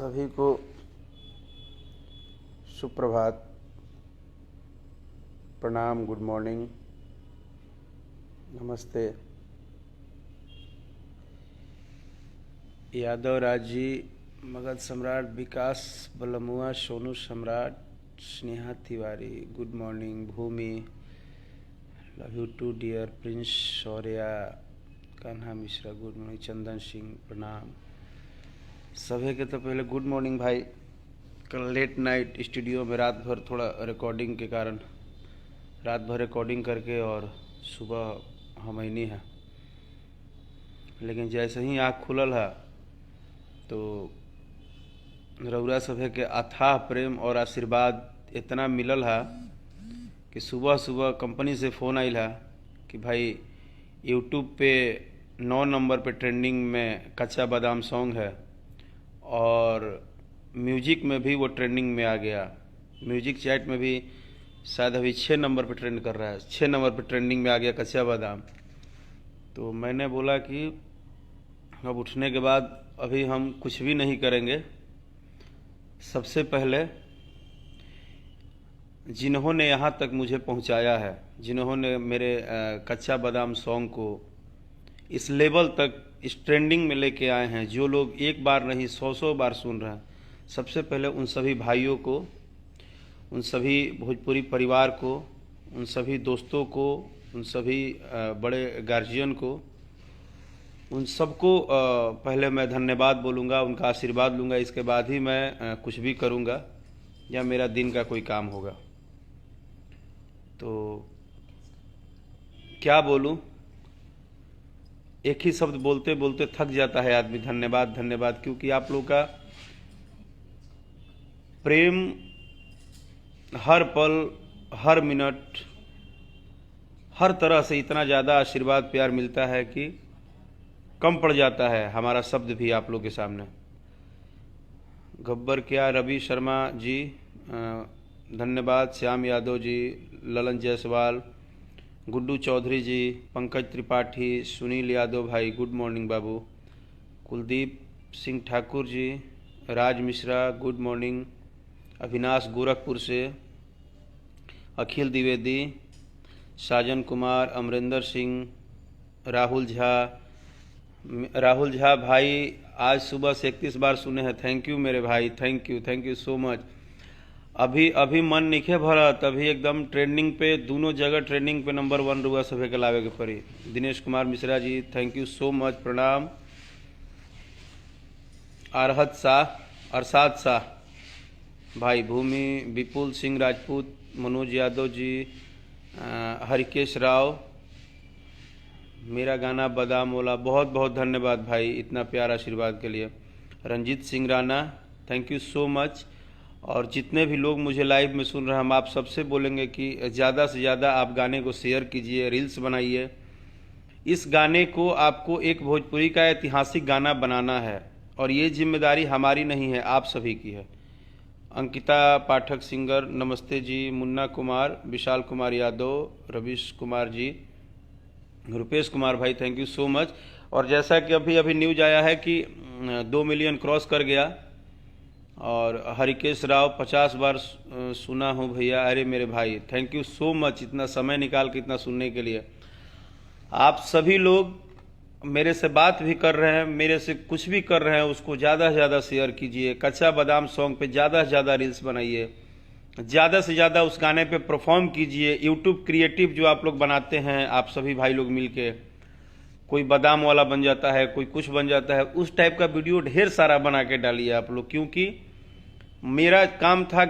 सभी को सुप्रभात, प्रणाम, गुड मॉर्निंग, नमस्ते। यादव राज जी, मगध सम्राट, विकास Balmua, Sonu Samrat, Sneha Tiwari, good morning, Bhumi, love you too dear, Prince Shaurya, Kanha Mishra, good morning, Chandan Singh, प्रणाम। सभी के तो पहले गुड मॉर्निंग भाई। कल लेट नाइट स्टूडियो में रात भर थोड़ा रिकॉर्डिंग के कारण रात भर रिकॉर्डिंग करके और सुबह हम ही है, लेकिन जैसे ही आँख खुलल है तो रउरा सभे के अथाह प्रेम और आशीर्वाद इतना मिलल है कि सुबह सुबह कंपनी से फ़ोन आइल है कि भाई यूट्यूब पे 9 नंबर पे ट्रेंडिंग में कच्चा बादाम सॉन्ग है और म्यूजिक में भी वो ट्रेंडिंग में आ गया। म्यूजिक चैट में भी शायद अभी 6 नंबर पे ट्रेंड कर रहा है, 6 नंबर पे ट्रेंडिंग में आ गया कच्चा बादाम। तो मैंने बोला कि अब उठने के बाद अभी हम कुछ भी नहीं करेंगे। सबसे पहले जिन्होंने यहाँ तक मुझे पहुँचाया है, जिन्होंने मेरे कच्चा बादाम सॉन्ग को इस लेवल तक, इस ट्रेंडिंग में लेके आए हैं, जो लोग एक बार नहीं 100 बार सुन रहे हैं, सबसे पहले उन सभी भाइयों को, उन सभी भोजपुरी परिवार को, उन सभी दोस्तों को, उन सभी बड़े गार्जियन को, उन सबको पहले मैं धन्यवाद बोलूँगा, उनका आशीर्वाद लूँगा। इसके बाद ही मैं कुछ भी करूँगा या मेरा दिन का कोई काम होगा। तो क्या बोलूँ, एक ही शब्द बोलते बोलते थक जाता है आदमी, धन्यवाद धन्यवाद। क्योंकि आप लोग का प्रेम हर पल, हर मिनट, हर तरह से इतना ज़्यादा आशीर्वाद प्यार मिलता है कि कम पड़ जाता है हमारा शब्द भी आप लोग के सामने। गब्बर क्या, रवि शर्मा जी धन्यवाद, श्याम यादव जी, ललन जायसवाल, गुड्डू चौधरी जी, पंकज त्रिपाठी, सुनील यादव भाई, गुड मॉर्निंग बाबू, कुलदीप सिंह ठाकुर जी, राज मिश्रा, गुड मॉर्निंग, अविनाश गोरखपुर से, अखिल द्विवेदी, साजन कुमार, अमरिंदर सिंह, राहुल झा भाई आज सुबह से 31 बार सुने हैं। थैंक यू मेरे भाई, थैंक यू सो मच। अभी मन निखे भरा, तभी एकदम ट्रेंडिंग पे, दोनों जगह ट्रेंडिंग पे नंबर 1 रुआ सभे के लावे के पड़ी। Dinesh Kumar Mishra ji, thank you so much, प्रणाम। अरसाद शाह भाई, भूमि, विपुल सिंह राजपूत, मनोज यादव जी, हरिकेश राव, मेरा गाना बादाम वाला, बहुत बहुत धन्यवाद भाई इतना प्यारा आशीर्वाद के लिए। Ranjit Singh Rana, thank you so much. और जितने भी लोग मुझे लाइव में सुन रहे हैं, हम आप सबसे बोलेंगे कि ज़्यादा से ज़्यादा आप गाने को शेयर कीजिए, रील्स बनाइए। इस गाने को आपको एक भोजपुरी का ऐतिहासिक गाना बनाना है और ये जिम्मेदारी हमारी नहीं है, आप सभी की है। अंकिता पाठक सिंगर, नमस्ते जी। मुन्ना कुमार, विशाल कुमार यादव, रविश कुमार जी, रुपेश कुमार भाई, थैंक यू सो मच। और जैसा कि अभी न्यूज आया है कि 2 मिलियन क्रॉस कर गया और हरिकेश राव 50 बार सुना हूँ भैया। अरे मेरे भाई, थैंक यू सो मच इतना समय निकाल के इतना सुनने के लिए। आप सभी लोग मेरे से बात भी कर रहे हैं, मेरे से कुछ भी कर रहे हैं, उसको ज़्यादा से ज़्यादा शेयर कीजिए। कच्चा बादाम सॉन्ग पे ज़्यादा से ज़्यादा रील्स बनाइए, ज़्यादा से ज़्यादा उस गाने पे परफॉर्म कीजिए। यूट्यूब क्रिएटिव जो आप लोग बनाते हैं, आप सभी भाई लोग मिलके, कोई बादाम वाला बन जाता है, कोई कुछ बन जाता है, उस टाइप का वीडियो ढेर सारा बना के डालिए आप लोग। क्योंकि मेरा काम था